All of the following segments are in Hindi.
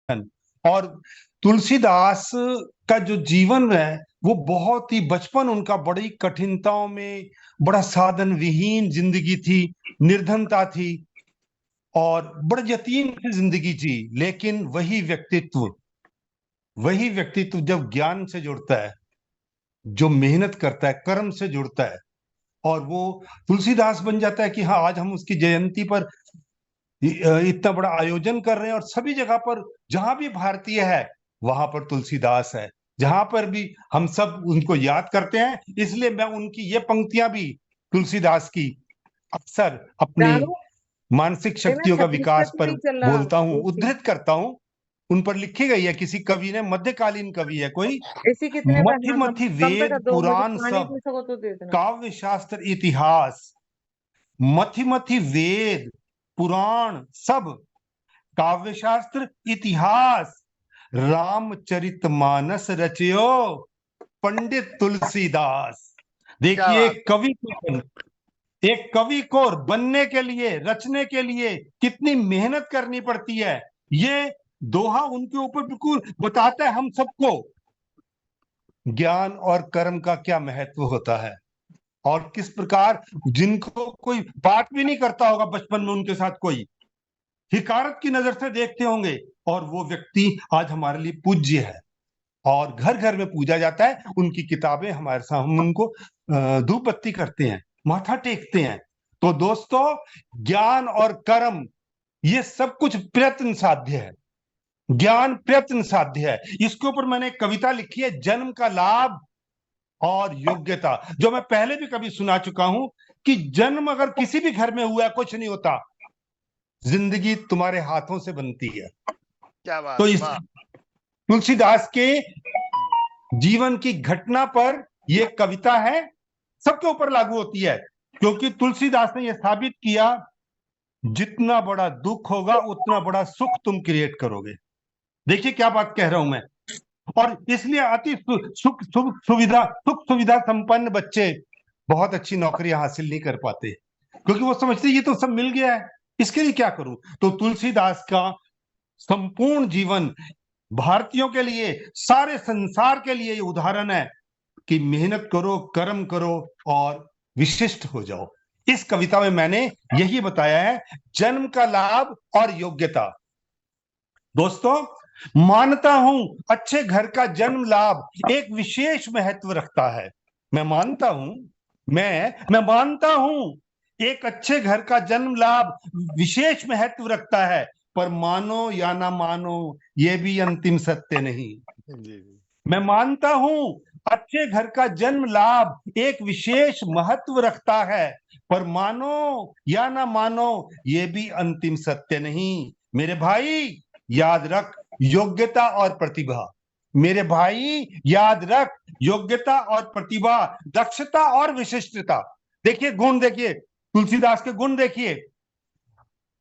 और तुलसीदास का जो जीवन है वो बहुत ही, बचपन उनका बड़ी कठिनताओं में, बड़ा साधन विहीन जिंदगी थी, निर्धनता थी और बड़े यतीम की जिंदगी जी। लेकिन वही व्यक्तित्व जब ज्ञान से जुड़ता है, जो मेहनत करता है, कर्म से जुड़ता है, और वो तुलसीदास बन जाता है कि हाँ, आज हम उसकी जयंती पर इतना बड़ा आयोजन कर रहे हैं और सभी जगह पर जहां भी भारतीय है वहां पर तुलसीदास है, जहां पर भी हम सब उनको याद करते हैं। इसलिए मैं उनकी ये पंक्तियां भी, तुलसीदास की, अक्सर अपनी रानू, मानसिक तेरा शक्तियों का विकास छत्तीसगढ़ पर नहीं चल रहा बोलता हूँ, एसी। उद्धृत करता हूँ। उन पर लिखी गई है किसी कवि ने, मध्यकालीन कवि है कोई। एसी कितने पर? मथि हाँ, मथि कम पे वेद कर दो, मुझे पुराण पानी सब, पी सको तो दे देना। काव्य शास्त्र इतिहास, मथि मथि वेद पुराण सब, काव्य शास्त्र इतिहास, रामचरितमानस रचयो पंडित तुलसीदास। क्या देखिए, बात। एक कवि को बनने के लिए, रचने के लिए कितनी मेहनत करनी पड़ती है, ये दोहा उनके ऊपर बिल्कुल बताता है हम सबको, ज्ञान और कर्म का क्या महत्व होता है। और किस प्रकार, जिनको कोई बात भी नहीं करता होगा बचपन में, उनके साथ कोई हिकारत की नजर से देखते होंगे, और वो व्यक्ति आज हमारे लिए पूज्य है और घर घर में पूजा जाता है। उनकी किताबें हमारे सामने, हम उनको धूप बत्ती करते हैं, माथा टेकते हैं। तो दोस्तों, ज्ञान और कर्म ये सब कुछ प्रयत्न साध्य है, ज्ञान प्रयत्न साध्य है। इसके ऊपर मैंने एक कविता लिखी है, जन्म का लाभ और योग्यता, जो मैं पहले भी कभी सुना चुका हूं कि जन्म अगर किसी भी घर में हुआ है, कुछ नहीं होता, जिंदगी तुम्हारे हाथों से बनती है। क्या बात, तो इस वाह। तुलसीदास के जीवन की घटना पर यह कविता है, सबके ऊपर लागू होती है, क्योंकि तुलसीदास ने यह साबित किया, जितना बड़ा दुख होगा उतना बड़ा सुख तुम क्रिएट करोगे। देखिए क्या बात कह रहा हूं मैं। और इसलिए अति सुख सुविधा संपन्न बच्चे बहुत अच्छी नौकरियां हासिल नहीं कर पाते, क्योंकि वो समझते ये तो सब मिल गया है, इसके लिए क्या करूं। तो तुलसीदास का संपूर्ण जीवन भारतीयों के लिए, सारे संसार के लिए ये उदाहरण है कि मेहनत करो, कर्म करो और विशिष्ट हो जाओ। इस कविता में मैंने यही बताया है, जन्म का लाभ और योग्यता। दोस्तों, मानता हूं अच्छे घर का जन्म लाभ एक विशेष महत्व रखता है। मैं मानता हूं, मैं मानता हूं एक अच्छे घर का जन्म लाभ विशेष महत्व रखता है, पर मानो या ना मानो ये भी अंतिम सत्य नहीं। जी जी। मैं मानता हूं अच्छे घर का जन्म लाभ एक विशेष महत्व रखता है, पर मानो या ना मानो ये भी अंतिम सत्य नहीं। मेरे भाई, याद रख, योग्यता और प्रतिभा। मेरे भाई, याद रख, योग्यता और प्रतिभा, दक्षता और विशिष्टता। देखिए गुण, देखिए तुलसीदास के गुण, देखिए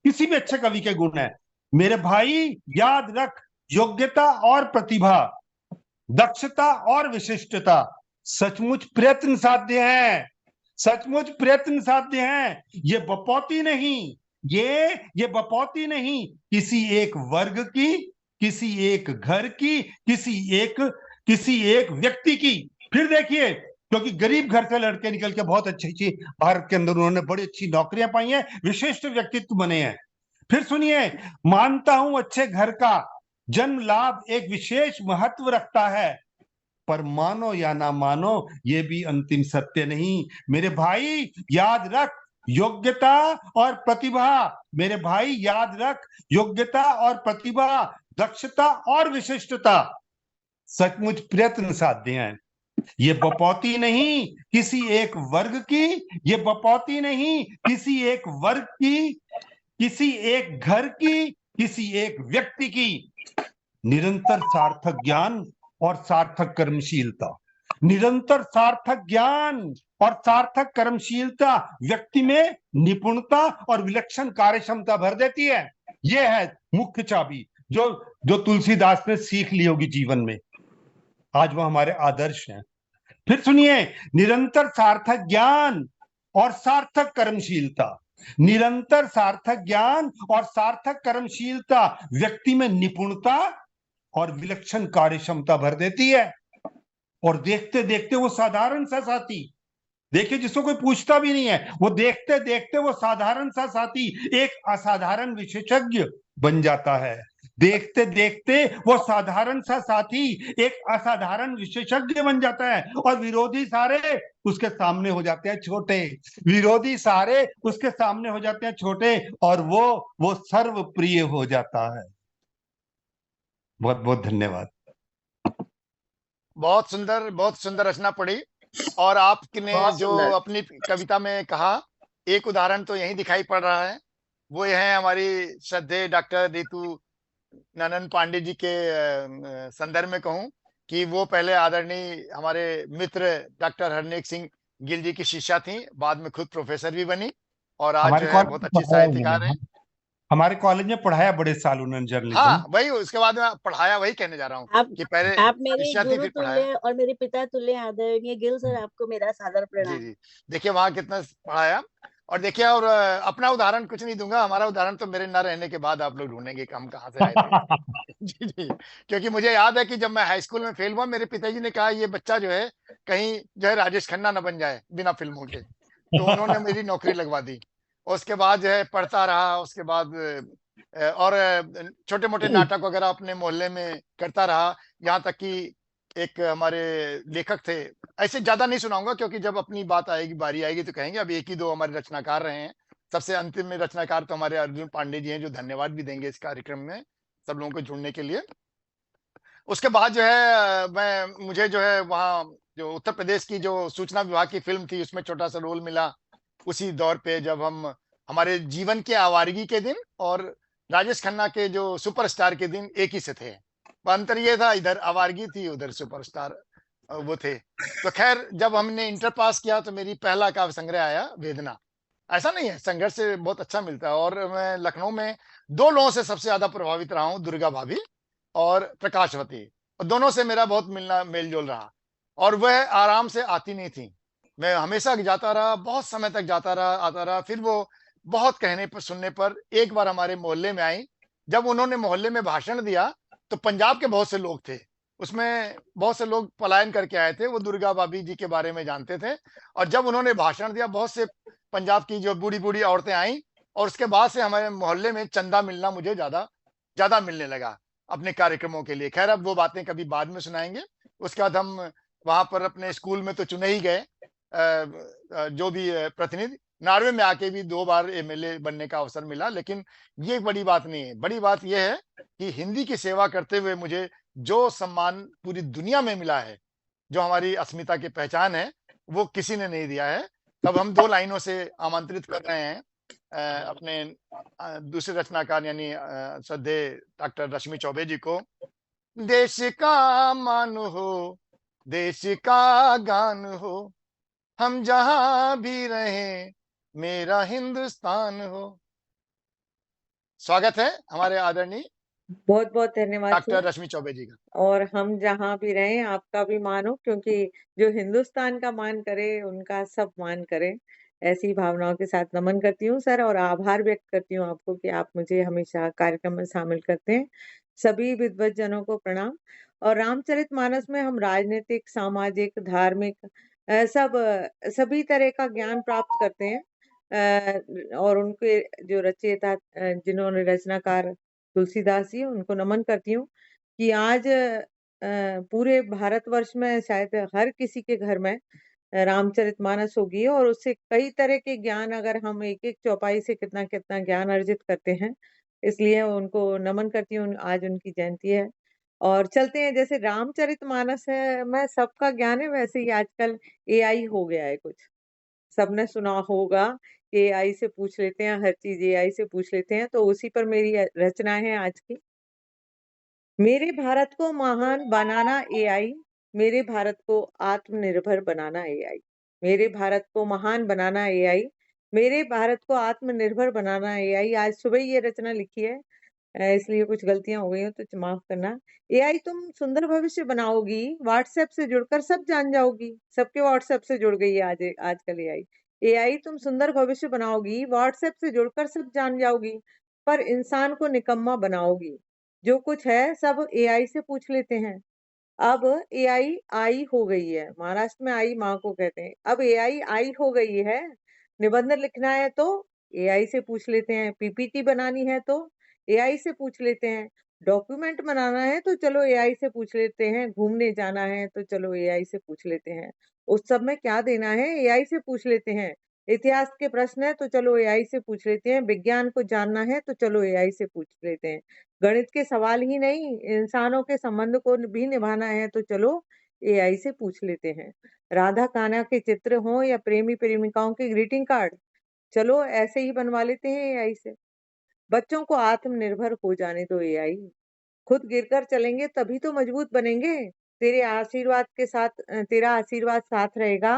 किसी भी अच्छे कवि के गुण है। मेरे भाई, याद रख, योग्यता और प्रतिभा, दक्षता और विशिष्टता सचमुच प्रयत्न साध्य है, सचमुच प्रयत्न साध्य है। ये बपौती नहीं, ये बपौती नहीं किसी एक वर्ग की, किसी एक घर की, किसी एक व्यक्ति की। फिर देखिए, क्योंकि गरीब घर से लड़के निकल के बहुत अच्छी अच्छी भारत के अंदर उन्होंने बड़ी अच्छी नौकरियां पाई हैं, विशिष्ट व्यक्तित्व बने हैं। फिर सुनिए, मानता हूं अच्छे घर का जन्म लाभ एक विशेष महत्व रखता है, पर मानो या ना मानो ये भी अंतिम सत्य नहीं। मेरे भाई, याद रख, योग्यता और प्रतिभा। मेरे भाई, याद रख, योग्यता और प्रतिभा, दक्षता और विशिष्टता सचमुच प्रयत्न साध्य हैं। ये बपौती नहीं किसी एक वर्ग की, ये बपौती नहीं किसी एक वर्ग की, किसी एक घर की, किसी एक व्यक्ति की। निरंतर सार्थक ज्ञान और सार्थक कर्मशीलता, निरंतर सार्थक ज्ञान और सार्थक कर्मशीलता व्यक्ति में निपुणता और विलक्षण कार्य क्षमता भर देती है। यह है मुख्य चाबी, जो जो तुलसीदास ने सीख ली होगी जीवन में, आज वह हमारे आदर्श हैं। फिर सुनिए, निरंतर सार्थक ज्ञान और सार्थक कर्मशीलता। निरंतर सार्थक ज्ञान और सार्थक कर्मशीलता व्यक्ति में निपुणता और विलक्षण कार्य क्षमता भर देती है। और देखते देखते वो साधारण सा साथी, देखिए जिसको कोई पूछता भी नहीं है, वो देखते देखते वो साधारण सा साथी एक असाधारण विशेषज्ञ बन जाता है। देखते देखते वो साधारण सा साथी एक असाधारण विशेषज्ञ बन जाता है, और विरोधी सारे उसके सामने हो जाते हैं छोटे। विरोधी सारे उसके सामने हो जाते हैं छोटे, और वो सर्व प्रिय हो जाता है। बहुत बहुत धन्यवाद। बहुत सुंदर रचना पढ़ी। और आपने बहुत जो सुंदर। अपनी कविता में कहा, एक उदाहरण तो यही दिखाई पड़ रहा है। वो ये है हमारी श्रद्धेय डॉक्टर रितु ननन पांडे जी के संदर्भ में कहूं कि वो पहले आदरणीय हमारे मित्र डॉक्टर हरनेक सिंह गिल जी की शिष्या थी, बाद में खुद प्रोफेसर भी बनी, और आज हमारे जो है कॉलेज बहुत में अच्छी पढ़ाया साहित्यकार है। उन्होंने, हमारे कॉलेज में पढ़ाया बड़े साल उन्होंने जर्नलिज्म। हाँ, वही उसके बाद में पढ़ाया, वही कहने जा रहा हूँ आप कि पहले आप मेरे शिष्या थी, गुरु फिर पढ़ाया। तुल्य और मेरे पिता तुल्य आदरणीय गिल सर, आपको मेरा सादर जी प्रणाम। जी, देखिए वहां कितना पढ़ाया। और देखिए, और अपना उदाहरण कुछ नहीं दूंगा, हमारा उदाहरण तो मेरे न रहने के बाद आप लोग ढूंढेंगे कि हम कहाँ से आए थे। जी जी, क्योंकि मुझे याद है कि जब मैं हाई स्कूल में फेल हुआ, मेरे पिताजी ने कहा ये बच्चा जो है कहीं जो है राजेश खन्ना न बन जाए बिना फिल्मों के, तो उन्होंने मेरी नौकरी लगवा दी। उसके बाद जो है पढ़ता रहा, उसके बाद और छोटे मोटे नाटक वगैरह अपने मोहल्ले में करता रहा। यहाँ तक कि एक हमारे लेखक थे, ऐसे ज्यादा नहीं सुनाऊंगा क्योंकि जब अपनी बात आएगी, बारी आएगी तो कहेंगे। अब एक ही दो हमारे रचनाकार रहे हैं। सबसे अंतिम में रचनाकार तो हमारे अर्जुन पांडे जी हैं, जो धन्यवाद भी देंगे इस कार्यक्रम में सब लोगों को जुड़ने के लिए। उसके बाद जो है मैं मुझे जो है वहाँ जो उत्तर प्रदेश की जो सूचना विभाग की फिल्म थी, उसमें छोटा सा रोल मिला। उसी दौर पे जब हम हमारे जीवन के आवारगी के दिन और राजेश खन्ना के जो सुपरस्टार के दिन एक ही से थे। अंतर ये था, इधर आवारगी थी, उधर सुपरस्टार वो थे। तो खैर, जब हमने इंटर पास किया तो मेरी पहला काव्य संग्रह आया, वेदना। ऐसा नहीं है, संघर्ष से बहुत अच्छा मिलता है। और मैं लखनऊ में दो लोगों से सबसे ज्यादा प्रभावित रहा हूँ, दुर्गा भाभी और प्रकाशवती। और दोनों से मेरा बहुत मिलना मेल जोल रहा, और वह आराम से आती नहीं थी। मैं हमेशा जाता रहा, बहुत समय तक जाता रहा, आता रहा। फिर वो बहुत कहने पर सुनने पर एक बार हमारे मोहल्ले में आई। जब उन्होंने मोहल्ले में भाषण दिया तो पंजाब के बहुत से लोग थे उसमें, बहुत से लोग पलायन करके आए थे, वो दुर्गा भाभी जी के बारे में जानते थे। और जब उन्होंने भाषण दिया, बहुत से पंजाब की जो बूढ़ी बूढ़ी औरतें आई, और उसके बाद से हमारे मोहल्ले में चंदा मिलना मुझे ज्यादा ज्यादा मिलने लगा अपने कार्यक्रमों के लिए। खैर, अब वो बातें कभी बाद में सुनाएंगे। उसके बाद हम वहां पर अपने स्कूल में तो चुने ही गए, जो भी प्रतिनिधि। नार्वे में आके भी 2 बार एमएलए बनने का अवसर मिला, लेकिन ये बड़ी बात नहीं है। बड़ी बात यह है कि हिंदी की सेवा करते हुए मुझे जो सम्मान पूरी दुनिया में मिला है, जो हमारी अस्मिता की पहचान है, वो किसी ने नहीं दिया है। तब हम 2 लाइनों से आमंत्रित कर रहे हैं अपने दूसरे रचनाकार यानी श्रद्धेय डॉक्टर रश्मि चौबे जी को। देश का मान हो, देश का गान हो, हम जहां भी रहें, मेरा हिंदुस्तान हो। स्वागत है हमारे आदरणीय बहुत बहुत धन्यवाद डॉक्टर सर। रश्मि चौबे जी का। और हम जहाँ भी रहें आपका भी मान हो, क्योंकि जो हिंदुस्तान का मान करे उनका सब मान करे, ऐसी भावनाओं के साथ नमन करती हूँ सर, और आभार व्यक्त करती हूँ आपको कि आप मुझे हमेशा कार्यक्रम में शामिल करते हैं। सभी विद्वत जनों को प्रणाम। और रामचरितमानस में हम राजनीतिक, सामाजिक, धार्मिक सभी तरह का ज्ञान प्राप्त करते हैं। और उनके जो रचयिता जिन्होंने रचनाकार तुलसीदास जी, उनको नमन करती हूँ कि आज पूरे भारतवर्ष में शायद हर किसी के घर में रामचरितमानस होगी, और उससे कई तरह के ज्ञान, अगर हम एक एक चौपाई से कितना कितना ज्ञान अर्जित करते हैं, इसलिए उनको नमन करती हूँ। आज उनकी जयंती है। और चलते हैं, जैसे रामचरितमानस है मैं सबका ज्ञान है, वैसे ही आजकल एआई हो गया है कुछ, सबने सुना होगा। एआई से पूछ लेते हैं, हर चीज एआई से पूछ लेते हैं, तो उसी पर मेरी रचना है आज की। मेरे भारत को महान बनाना एआई, मेरे भारत को आत्मनिर्भर बनाना एआई। मेरे भारत को महान बनाना एआई, मेरे भारत को आत्मनिर्भर बनाना एआई। आज सुबह ये रचना लिखी है, इसलिए कुछ गलतियां हो गई हो तो माफ करना। एआई तुम सुंदर भविष्य बनाओगी, व्हाट्सएप से जुड़कर सब जान जाओगी। सबके व्हाट्सएप से जुड़ गई है आज आजकल एआई। एआई तुम सुंदर भविष्य बनाओगी, व्हाट्सएप से जुड़कर सब जान जाओगी, पर इंसान को निकम्मा बनाओगी। जो कुछ है सब एआई से पूछ लेते हैं। अब एआई आई हो गई है, महाराष्ट्र में आई माँ को कहते हैं। अब एआई आई हो गई है। निबंध लिखना है तो एआई से पूछ लेते हैं, पीपीटी बनानी है तो एआई से पूछ लेते हैं, डॉक्यूमेंट बनाना है तो चलो एआई से पूछ लेते हैं, घूमने जाना है तो चलो एआई से पूछ लेते हैं, उत्सव में क्या देना है एआई से पूछ लेते हैं, इतिहास के प्रश्न है तो चलो एआई से पूछ लेते हैं, विज्ञान को जानना है तो चलो एआई से पूछ लेते हैं, गणित के सवाल ही नहीं इंसानों के संबंध को भी निभाना है तो चलो एआई से पूछ लेते हैं, राधा कान्हा के चित्र हों या प्रेमी प्रेमिकाओं के ग्रीटिंग कार्ड, चलो ऐसे ही बनवा लेते हैं एआई से। बच्चों को आत्मनिर्भर हो जाने दो एआई, खुद गिरकर चलेंगे तभी तो मजबूत बनेंगे। तेरे आशीर्वाद के साथ तेरा आशीर्वाद साथ रहेगा,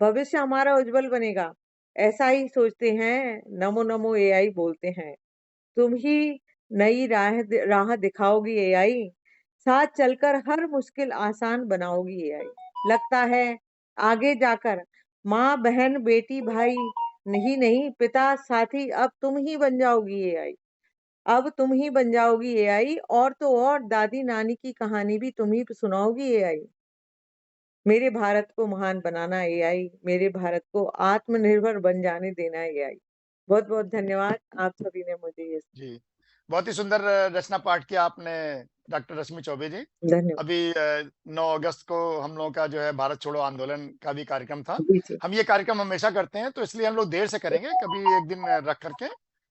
भविष्य हमारा उज्जवल बनेगा। ऐसा ही सोचते हैं, नमो नमो एआई बोलते हैं। तुम ही नई राह दिखाओगी एआई, साथ चलकर हर मुश्किल आसान बनाओगी एआई। लगता है आगे जाकर माँ बहन बेटी भाई नहीं पिता साथी अब तुम ही बन जाओगी एआई। अब तुम ही बन जाओगी एआई, और तो और दादी नानी की कहानी भी तुम ही सुनाओगी एआई। मेरे भारत को महान बनाना एआई, मेरे भारत को आत्मनिर्भर बन जाने देना एआई। बहुत बहुत धन्यवाद आप सभी ने मुझे ये। जी, बहुत ही सुंदर रचना पाठ किया आपने डॉक्टर रश्मि चौबे जी। धन्यवाद। अभी 9 अगस्त को हम लोगों का जो है भारत छोड़ो आंदोलन का भी कार्यक्रम था। जी जी। हम ये कार्यक्रम हमेशा करते हैं, तो इसलिए हम लोग देर से करेंगे, कभी एक दिन रख करके।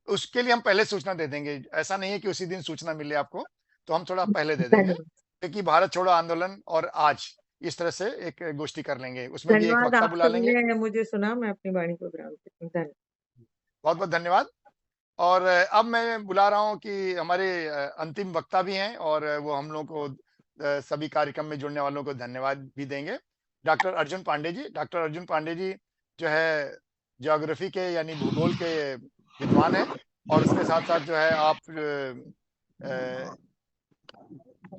उसके लिए हम पहले सूचना दे देंगे। ऐसा नहीं है कि उसी दिन सूचना मिले आपको, तो हम थोड़ा पहले दे देंगे। धन्यवाद। क्योंकि भारत छोड़ो आंदोलन और आज इस तरह से एक गोष्ठी कर लेंगे। उसमें भी एक धन्यवाद वक्ता आप बुला सभी लेंगे। ने मुझे सुना, मैं अपनी वाणी को विराम देती हूँ। धन्यवाद। बहुत-बहुत धन्यवाद। और अब मैं बुला रहा हूँ कि हमारे अंतिम वक्ता भी हैं और वो हम लोगों को सभी कार्यक्रम में जुड़ने वालों को धन्यवाद भी देंगे। डॉक्टर अर्जुन पांडे जी। डॉक्टर अर्जुन पांडे जी जो है ज्योग्राफी के यानी भूगोल के विद्वान हैं और उसके साथ-साथ जो है आप अ,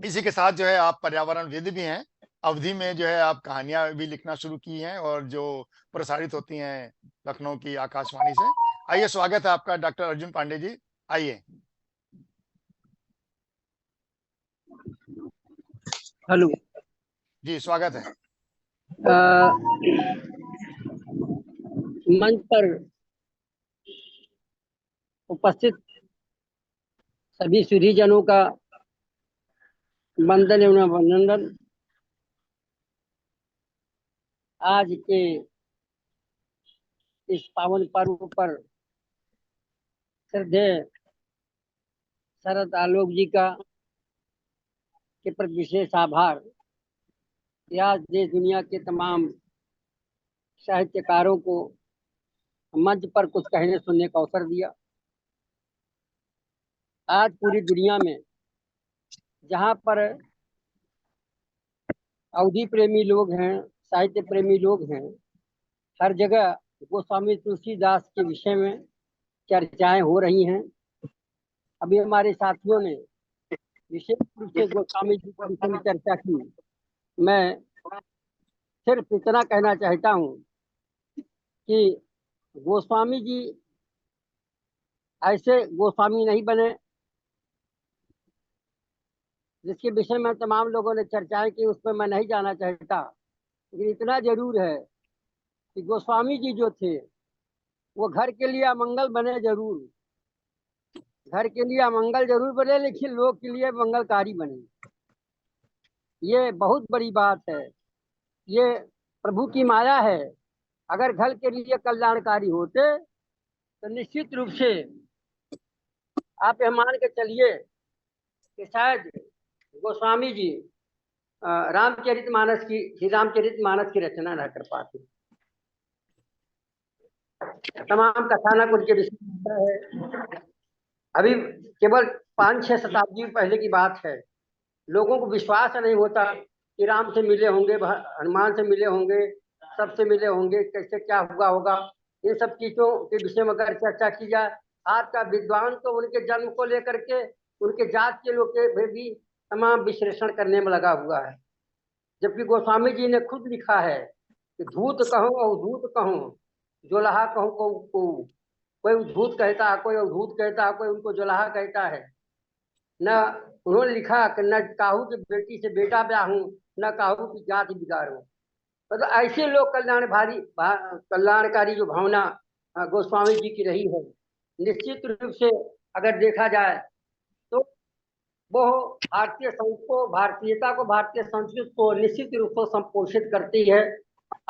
इसी के साथ जो है आप पर्यावरणविद भी हैं। अवधि में जो है आप कहानियाँ भी लिखना शुरू की हैं और जो प्रसारित होती हैं लखनऊ की आकाशवाणी से। आइए, स्वागत है आपका डॉक्टर अर्जुन पांडे जी, आइए। हेलो। जी, स्वागत है। अ, मंच पर उपस्थित सभी सुधीजनों का वंदन एवं अभिनंदन। आज के इस पावन पर्व पर श्रद्धेय शरद आलोक जी का के प्रति विशेष आभार। आज देश दुनिया के तमाम साहित्यकारों को मंच पर कुछ कहने सुनने का अवसर दिया। आज पूरी दुनिया में जहाँ पर अवधि प्रेमी लोग हैं, साहित्य प्रेमी लोग हैं, हर जगह गोस्वामी तुलसीदास के विषय में चर्चाएं हो रही हैं। अभी हमारे साथियों ने विशेष रूप से गोस्वामी जी के विषय में चर्चा की। मैं सिर्फ इतना कहना चाहता हूँ कि गोस्वामी जी ऐसे गोस्वामी नहीं बने जिसके विषय में तमाम लोगों ने चर्चाएं की, उसमें मैं नहीं जाना चाहता, लेकिन इतना जरूर है कि गोस्वामी जी जो थे वो घर के लिए अमंगल बने जरूर, घर के लिए अमंगल जरूर बने, लेकिन लोग के लिए मंगलकारी बने। ये बहुत बड़ी बात है, ये प्रभु की माया है। अगर घर के लिए कल्याणकारी होते तो निश्चित रूप से आप यह मान के चलिए कि शायद गोस्वामी जी रामचरितमानस की श्री रामचरितमानस की रचना न कर पाते। तमाम कथानक उनके विषय में है। अभी केवल 5-6 शताब्दी पहले की बात है। लोगों को विश्वास नहीं होता कि राम से मिले होंगे, हनुमान से मिले होंगे, सबसे मिले होंगे, कैसे क्या हुआ होगा। इन सब चीजों के विषय में अगर चर्चा की जाए, आज का विद्वान तो उनके जन्म को लेकर के उनके जात के लोग के भी तमाम विश्लेषण करने में लगा हुआ है, जबकि गोस्वामी जी ने खुद लिखा है कि धूत कहो और धूत कहो, जोलहा कहूँ को कोई उद्भूत कहता है, कोई अवधूत कहता है, कोई उनको जोलहा कहता है। न उन्होंने लिखा कि न काहू की बेटी से बेटा ब्याहूं, न काहू की जाति बिगाड़ूं। मतलब ऐसे लोग कल्याणकारी जो भावना गोस्वामी जी की रही है, निश्चित रूप से अगर देखा जाए तो वो भारतीय संघ को, भारतीयता को, भारतीय संस्कृति को निश्चित रूप से संपोषित करती है।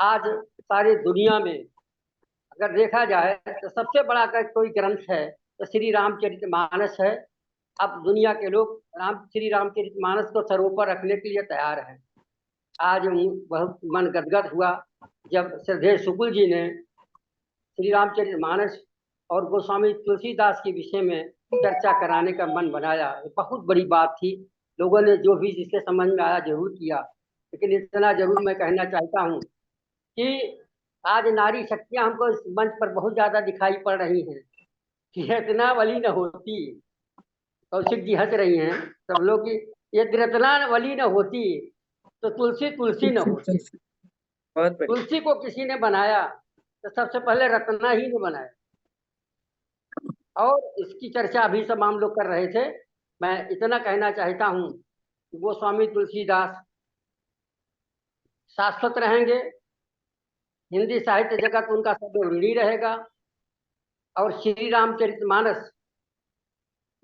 आज सारी दुनिया में अगर देखा जाए तो सबसे बड़ा अगर कोई ग्रंथ है तो श्री रामचरितमानस है। अब दुनिया के लोग श्री रामचरितमानस को सर्वोपर रखने के लिए तैयार हैं। आज बहुत मन गदगद हुआ जब श्रद्धेय शुक्ल जी ने श्री रामचरितमानस और गोस्वामी तुलसीदास के विषय में चर्चा कराने का मन बनाया। ये बहुत बड़ी बात थी। लोगों ने जो भी जिसके समझ में आया जरूर किया, लेकिन इतना जरूर मैं कहना चाहता हूँ कि आज नारी शक्तियां हमको इस मंच पर बहुत ज्यादा दिखाई पड़ रही हैं कि इतना वली न होती। कौशिक जी हंस रही हैं सब लोग की, ये रत्ना वली न होती तो तुलसी तुलसी न होती। बहुत बढ़िया। तुलसी को किसी ने बनाया तो सबसे पहले रत्ना ही ने बनाया। और इसकी चर्चा अभी सब हम लोग कर रहे थे। मैं इतना कहना चाहता हूँ कि गोस्वामी तुलसीदास शाश्वत रहेंगे, हिंदी साहित्य जगत उनका सदैव ऋणी रहेगा। और श्री रामचरितमानस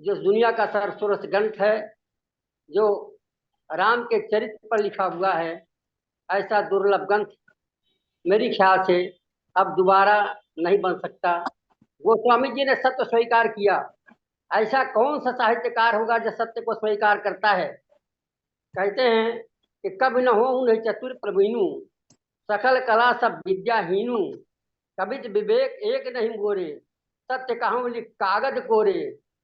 जो दुनिया का सर्वश्रेष्ठ ग्रंथ है, जो राम के चरित्र पर लिखा हुआ है, ऐसा दुर्लभ ग्रंथ मेरी ख्याल से अब दोबारा नहीं बन सकता। गोस्वामी जी ने सत्य स्वीकार किया। ऐसा कौन सा साहित्यकार होगा जो सत्य को स्वीकार करता है। कहते हैं कि कभी न हो नहीं चतुर प्रवीणु, सकल कला सब विद्याहीनु, कभी विवेक एक नहीं मोरे, सत्य कहूँ लिख कागज कोरे,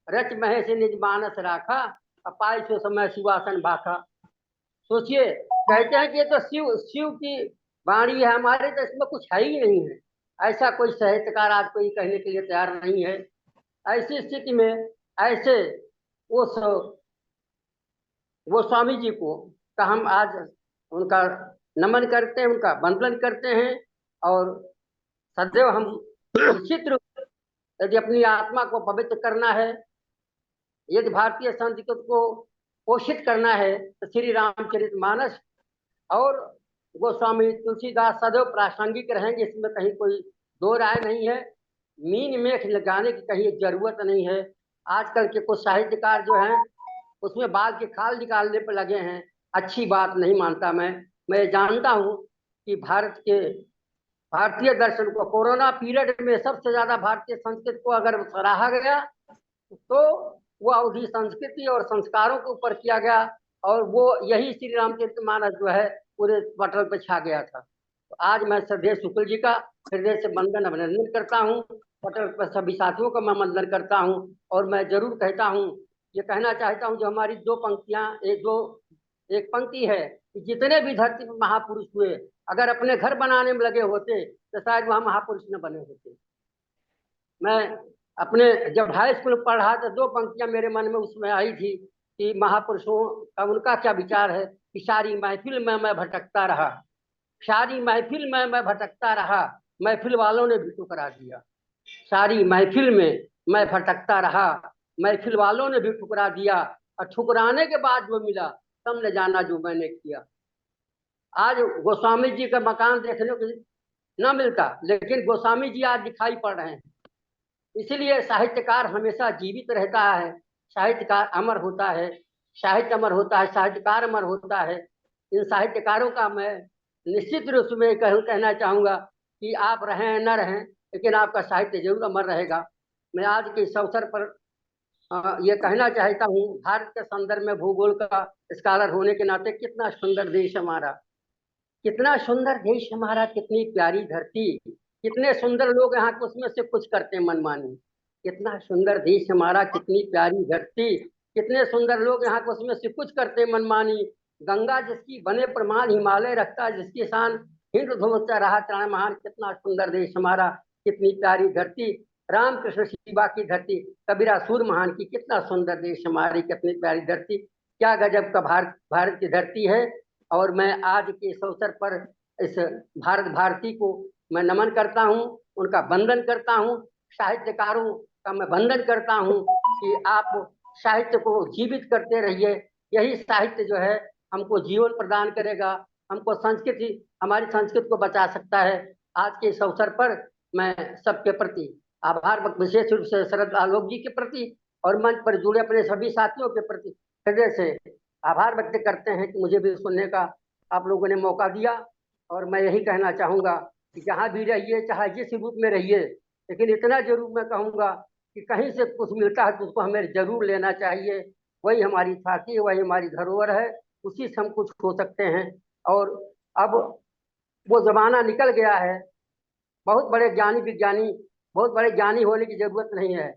रच महेश निज मानस राखा, अपाई सो समय सुवासन भाखा। सोचिए, कहते हैं कि ये तो शिव शिव की वाणी है, हमारे तो इसमें कुछ है ही नहीं है। ऐसा कोई साहित्यकार आज कोई कहने के लिए तैयार नहीं है। ऐसी स्थिति में ऐसे उस गोस्वामी जी को का हम आज उनका नमन करते हैं, उनका वंदन करते हैं। और सदैव हम निश्चित रूप से यदि अपनी आत्मा को पवित्र करना है, यदि भारतीय संस्कृति को पोषित करना है, तो श्री रामचरितमानस और गोस्वामी तुलसीदास सदैव प्रासंगिक रहेंगे। इसमें कहीं कोई दो राय नहीं है। मीन मेख लगाने की कहीं जरूरत नहीं है। आजकल के कुछ साहित्यकार जो हैं उसमें बाल की खाल निकालने पर लगे हैं। अच्छी बात नहीं मानता मैं जानता हूँ कि भारतीय दर्शन को कोरोना पीरियड में सबसे ज्यादा भारतीय संस्कृति को अगर सराहा गया तो वो अवधि संस्कृति और संस्कारों के ऊपर किया गया। और वो यही श्री रामचरितमानस जो है पूरे पटल पर छा गया था। तो आज मैं श्रद्धेय शुक्ल जी का हृदय से वंदन अभिनंदन करता हूँ। पटल पर सभी साथियों का मैं वंदन करता हूँ। और मैं जरूर कहता हूँ, ये कहना चाहता हूँ, जो हमारी दो पंक्तियां एक पंक्ति है कि जितने भी धरती पर महापुरुष हुए, अगर अपने घर बनाने में लगे होते तो शायद वहां महापुरुष न बने होते। मैं अपने जब हाई स्कूल में पढ़ा तो दो पंक्तियां मेरे मन में उसमें आई थी कि महापुरुषों का उनका क्या विचार है कि सारी महफिल में मैं भटकता रहा, सारी महफिल में मैं भटकता रहा, महफिल वालों ने भी ठुकरा दिया। सारी महफिल में मैं भटकता रहा, महफिल वालों ने भी ठुकरा दिया, और ठुकराने के बाद जो मिला तब न जाना जो मैंने किया। आज गोस्वामी जी का मकान देखने को न मिलता, लेकिन गोस्वामी जी आज दिखाई पड़ रहे हैं। इसलिए साहित्यकार हमेशा जीवित रहता है, साहित्यकार अमर होता है, साहित्य अमर होता है, साहित्यकार अमर होता है। इन साहित्यकारों का मैं निश्चित रूप में कहना चाहूंगा कि आप रहें न रहें, लेकिन आपका साहित्य जरूर अमर रहेगा। मैं आज के इस अवसर पर ये कहना चाहता हूँ, भारत के संदर्भ में भूगोल का स्कॉलर होने के नाते कितना सुंदर देश हमारा, कितना सुंदर देश हमारा, कितनी प्यारी धरती, कितने सुंदर लोग यहाँ के उसमें से कुछ करते हैं मनमानी। कितना सुंदर देश हमारा, कितनी प्यारी धरती, कितने सुंदर लोग यहाँ के उसमें से कुछ करते हैं मनमानी। गंगा जिसकी बने प्रमाण, हिमालय रखता जिसकी शान, हिंद ध्वज रहा चरण महान। कितना सुंदर देश हमारा, कितनी प्यारी धरती, रामकृष्ण शिवा की धरती, कबीरा सूर महान की। कितना सुंदर देश हमारी, कितनी प्यारी धरती, क्या गजब का भारत की धरती है। और मैं आज के इस अवसर पर इस भारत भारती को मैं नमन करता हूँ, उनका वंदन करता हूँ। साहित्यकारों का मैं वंदन करता हूँ कि आप साहित्य को जीवित करते रहिए। यही साहित्य जो है हमको जीवन प्रदान करेगा, हमको संस्कृति, हमारी संस्कृति को बचा सकता है। आज के इस अवसर पर मैं सबके प्रति आभार, विशेष रूप से शरद आलोक जी के प्रति और मंच पर जुड़े अपने सभी साथियों के प्रति हृदय से आभार व्यक्त करते हैं कि मुझे भी सुनने का आप लोगों ने मौका दिया। और मैं यही कहना चाहूंगा कि जहाँ भी रहिए, चाहे जिस रूप में रहिए, लेकिन इतना जरूर मैं कहूंगा कि कहीं से कुछ मिलता है तो उसको हमें जरूर लेना चाहिए। वही हमारी साथी, वही हमारी धरोहर है, उसी से हम कुछ हो सकते हैं। और अब वो जमाना निकल गया है, बहुत बड़े ज्ञानी विज्ञानी, बहुत बड़े ज्ञानी होने की जरूरत नहीं है,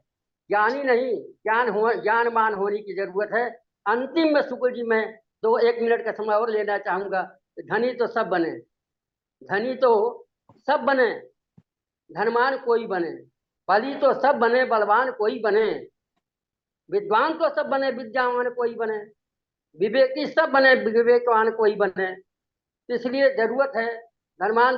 ज्ञानी नहीं ज्ञानमान होने की जरूरत है। अंतिम में शुक्ल जी मैं 1 मिनट का समय और लेना चाहूंगा। धनी तो सब बने, धनी तो सब बने, धनवान कोई बने, बली तो सब बने, बलवान कोई बने, विद्वान तो सब बने, विद्यावान कोई बने, विवेकी सब बने, विवेकवान कोई बने। इसलिए जरूरत है धनवान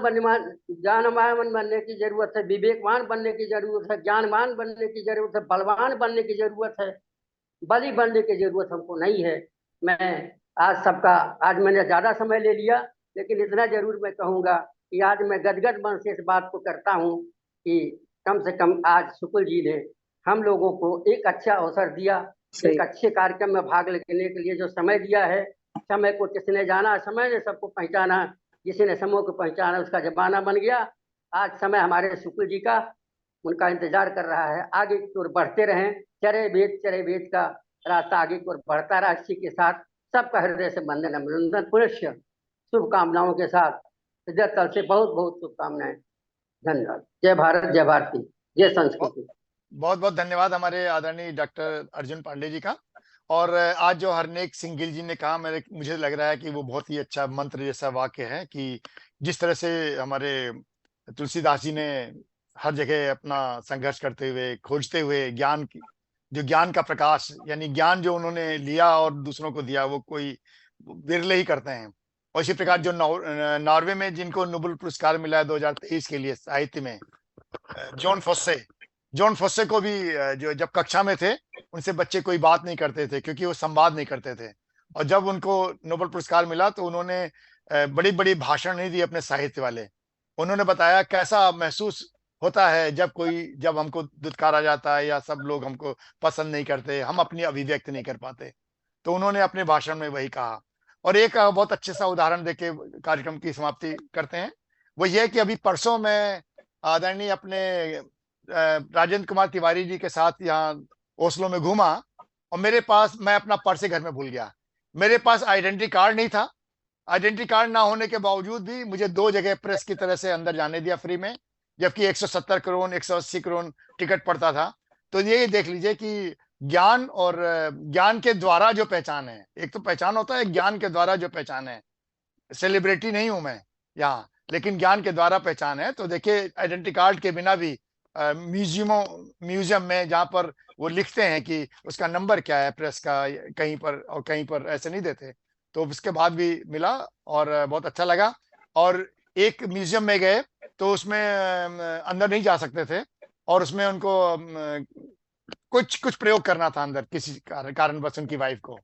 ज्ञानवान बनने की जरूरत है, विवेकवान बनने की जरूरत है, ज्ञानवान बनने की जरूरत है, बलवान बनने की जरूरत है, बली बनने की जरूरत हमको नहीं है। मैं आज मैंने ज्यादा समय ले लिया, लेकिन इतना जरूर मैं कहूंगा कि आज मैं गदगद मन से इस बात को करता हूँ कि कम से कम आज शुक्ल जी ने हम लोगों को एक अच्छा अवसर दिया, एक अच्छे कार्यक्रम में भाग लेने के लिए जो समय दिया है। समय को किसने जाना, समय ने सबको पहचाना, जिसने समय को पहचाना उसका जमाना बन गया। आज समय हमारे शुक्ल जी का, उनका इंतजार कर रहा है। आगे की ओर बढ़ते रहें, चरे वेद का रास्ता आगे की ओर बढ़ता रहा। इसी के साथ सबका हृदय से वंदन अभिनंदन पुनश्य शुभकामनाओं के साथ हृदय तल से बहुत बहुत शुभकामनाएं। धन्यवाद। जय भारत, जय भारती, जय संस्कृति। बहुत बहुत धन्यवाद हमारे आदरणीय डॉक्टर अर्जुन पांडे जी का। और आज जो हरनेक सिंह गिल जी ने कहा, मुझे लग रहा है कि वो बहुत ही अच्छा मंत्र जैसा वाक्य है कि जिस तरह से हमारे तुलसीदास जी ने हर जगह अपना संघर्ष करते हुए, खोजते हुए ज्ञान का प्रकाश, यानी ज्ञान जो उन्होंने लिया और दूसरों को दिया, वो कोई विरले ही करते हैं। और इसी प्रकार जो नॉर्वे में जिनको नोबेल पुरस्कार मिला है 2023 के लिए साहित्य में, जॉन फोस्से को भी जो जब कक्षा में थे उनसे बच्चे कोई बात नहीं करते थे क्योंकि वो संवाद नहीं करते थे। और जब उनको नोबेल पुरस्कार मिला तो उन्होंने बड़ी बड़ी भाषण नहीं दी अपने साहित्य वाले। उन्होंने बताया कैसा महसूस होता है जब हमको दुत्कारा जाता है या सब लोग हमको पसंद नहीं करते, हम अपनी अभिव्यक्ति नहीं कर पाते। तो उन्होंने अपने भाषण में वही कहा। और एक बहुत अच्छे सा उदाहरण देके कार्यक्रम की समाप्ति करते हैं। वो ये कि अभी परसों में आदरणीय अपने राजेंद्र कुमार तिवारी जी के साथ यहाँ ओस्लो में घूमा और मैं अपना पर्स घर में भूल गया। मेरे पास आइडेंटिटी कार्ड नहीं था। आइडेंटिटी कार्ड ना होने के बावजूद भी मुझे 2 जगह प्रेस की तरह से अंदर जाने दिया फ्री में, जबकि 170 करोड़ 180 करोड़ टिकट पड़ता था। तो ये देख लीजिए कि ज्ञान और ज्ञान के द्वारा जो पहचान है, एक तो पहचान होता है, ज्ञान के द्वारा जो पहचान है। सेलिब्रिटी नहीं हूं मैं यहाँ, लेकिन ज्ञान के द्वारा पहचान है। तो देखिए आइडेंटिटी कार्ड के बिना भी म्यूजियम में जहाँ पर वो लिखते हैं कि उसका नंबर क्या है प्रेस का कहीं पर, और कहीं पर ऐसे नहीं देते। तो उसके बाद भी मिला और बहुत अच्छा लगा। और एक म्यूजियम में गए तो उसमें अंदर नहीं जा सकते थे और उसमें उनको कुछ प्रयोग करना था अंदर, किसी कारणवश उनकी वाइफ को।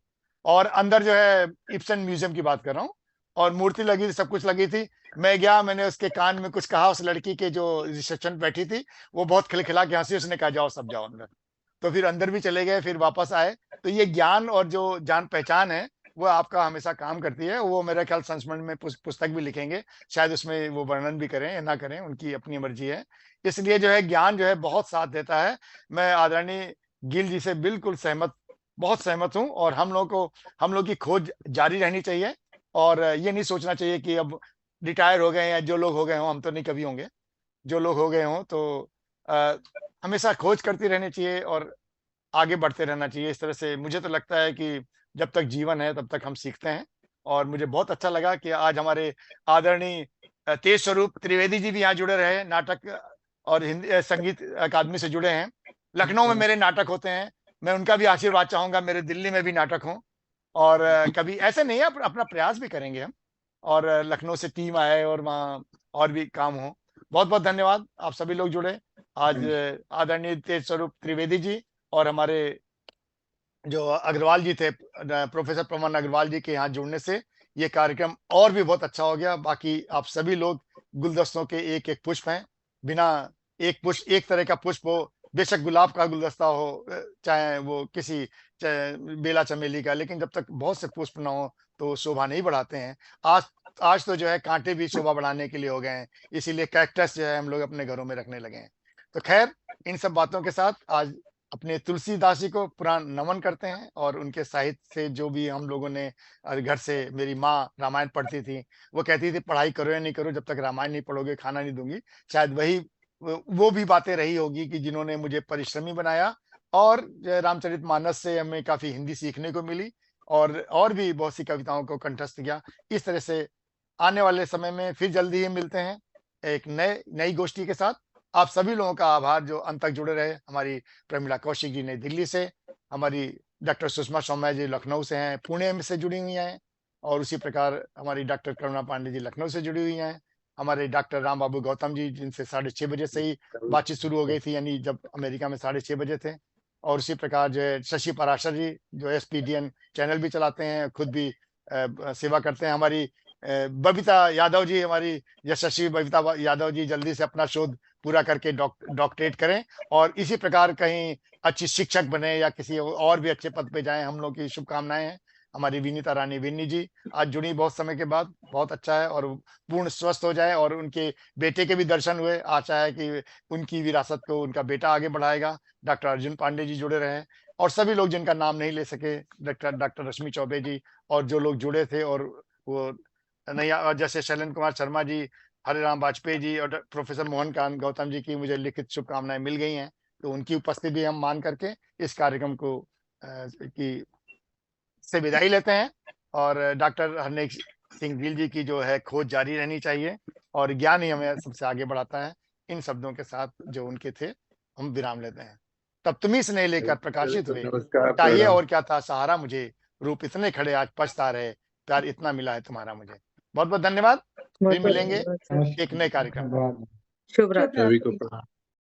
और अंदर जो है इब्सन म्यूजियम की बात कर रहा हूँ, और मूर्ति लगी थी, सब कुछ लगी थी। मैं गया, मैंने उसके कान में कुछ कहा, उस लड़की के जो रिसेप्शन बैठी थी वो बहुत खिलखिला के हंसी, उसने कहा जाओ सब जाओ अंदर। तो फिर अंदर भी चले गए, फिर वापस आए। तो ये ज्ञान और जो जान पहचान है वो आपका हमेशा काम करती है। वो मेरे ख्याल संस्मरण में पुस्तक भी लिखेंगे, शायद उसमें वो वर्णन भी करें या ना करें, उनकी अपनी मर्जी है। इसलिए जो है ज्ञान जो है बहुत साथ देता है। मैं आदरणीय गिल जी से बिल्कुल बहुत सहमत हूँ। और हम लोग की खोज जारी रहनी चाहिए और ये नहीं सोचना चाहिए कि अब रिटायर हो गए या जो लोग हो गए हों, हम तो नहीं कभी होंगे, जो लोग हो गए हों, तो हमेशा खोज करती रहनी चाहिए और आगे बढ़ते रहना चाहिए। इस तरह से मुझे तो लगता है कि जब तक जीवन है तब तक हम सीखते हैं। और मुझे बहुत अच्छा लगा कि आज हमारे आदरणीय तेज स्वरूप त्रिवेदी जी भी यहाँ जुड़े रहे, नाटक और हिंदी संगीत अकादमी से जुड़े हैं। लखनऊ में मेरे नाटक होते हैं, मैं उनका भी आशीर्वाद चाहूंगा मेरे दिल्ली में भी नाटक हों। और कभी ऐसे नहीं है, अपना प्रयास भी करेंगे हम, और लखनऊ से टीम आए और वहाँ और भी काम हो। बहुत बहुत धन्यवाद, आप सभी लोग जुड़े आज। आदरणीय तेज स्वरूप त्रिवेदी जी और हमारे जो अग्रवाल जी थे, प्रोफेसर प्रमोद अग्रवाल जी के यहाँ जुड़ने से ये कार्यक्रम और भी बहुत अच्छा हो गया। बाकी आप सभी लोग गुलदस्तों के एक एक पुष्प हैं, बिना एक पुष्प, एक तरह का पुष्प हो, बेशक गुलाब का गुलदस्ता हो, चाहे वो किसी बेला चमेली का, लेकिन जब तक बहुत से पुष्प ना हो तो शोभा नहीं बढ़ाते हैं। आज आज तो जो है कांटे भी शोभा बढ़ाने के लिए हो गए हैं, इसीलिए कैक्टस जो है हम लोग अपने घरों में रखने लगे हैं। तो खैर, इन सब बातों के साथ आज अपने तुलसीदास जी को पुराण नमन करते हैं, और उनके साहित्य से जो भी हम लोगों ने घर से, मेरी माँ रामायण पढ़ती थी, वो कहती थी पढ़ाई करो या नहीं करो, जब तक रामायण नहीं पढ़ोगे खाना नहीं दूंगी। शायद वही वो भी बातें रही होगी कि जिन्होंने मुझे परिश्रमी बनाया, और रामचरितमानस से हमें काफी हिंदी सीखने को मिली, और भी बहुत सी कविताओं को कंठस्थ किया। इस तरह से आने वाले समय में फिर जल्दी ही मिलते हैं एक नई गोष्ठी के साथ। आप सभी लोगों का आभार जो अंत तक जुड़े रहे। हमारी प्रमिला कौशिक जी नई दिल्ली से, हमारी डॉक्टर सुषमा सौम्या जी लखनऊ से हैं, पुणे में से जुड़ी हुई हैं, और उसी प्रकार हमारी डॉक्टर करुणा पांडे जी लखनऊ से जुड़ी हुई हैं। हमारे डॉक्टर राम बाबू गौतम जी, जिनसे 6:30 बजे से ही बातचीत शुरू हो गई थी, यानी जब अमेरिका में 6:30 बजे थे। और उसी प्रकार जो है शशि पराशर जी, जो SPDN चैनल भी चलाते हैं, खुद भी सेवा करते हैं। हमारी बबीता यादव जी, हमारी यशस्वी बबीता यादव जी जल्दी से अपना शोध पूरा करके डॉक्टरेट करें, और इसी प्रकार कहीं अच्छी शिक्षक बने या किसी और भी अच्छे पद पे जाएं, हम लोग की शुभकामनाएं हैं। हमारी विनीता रानी विन्नी जी आज जुड़ी बहुत समय के बाद, बहुत अच्छा है, और पूर्ण स्वस्थ हो जाए, और उनके बेटे के भी दर्शन हुए। आशा है कि उनकी विरासत को उनका बेटा आगे बढ़ाएगा। डॉक्टर अर्जुन पांडे जी जुड़े रहे, और सभी लोग जिनका नाम नहीं ले सके, डॉक्टर रश्मि चौबे जी, और जो लोग जुड़े थे, और वो नहीं, जैसे शैलेंद्र कुमार शर्मा जी, हरे राम वाजपेयी जी, और प्रोफेसर मोहनकांत गौतम जी की मुझे लिखित शुभकामनाएं मिल गई हैं, तो उनकी उपस्थिति भी हम मान करके इस कार्यक्रम को की से विदाई लेते हैं। और डॉक्टर हरनेक सिंह गिल जी की जो है खोज जारी रहनी चाहिए, और ज्ञान ही हमें सबसे आगे बढ़ाता है। इन शब्दों के साथ जो उनके थे, हम विराम लेते हैं। तब तुम्ही स्नेह लेकर प्रकाशित हुए, चाहिए और क्या था सहारा मुझे, रूप इतने खड़े आज पछता रहे, प्यार इतना मिला है तुम्हारा मुझे। बहुत बहुत धन्यवाद, बहुत फिर बहुत मिलेंगे धन्यवाद सर। एक नए कार्यक्रम में। शुभ रात्रि। शुभ रात्रि।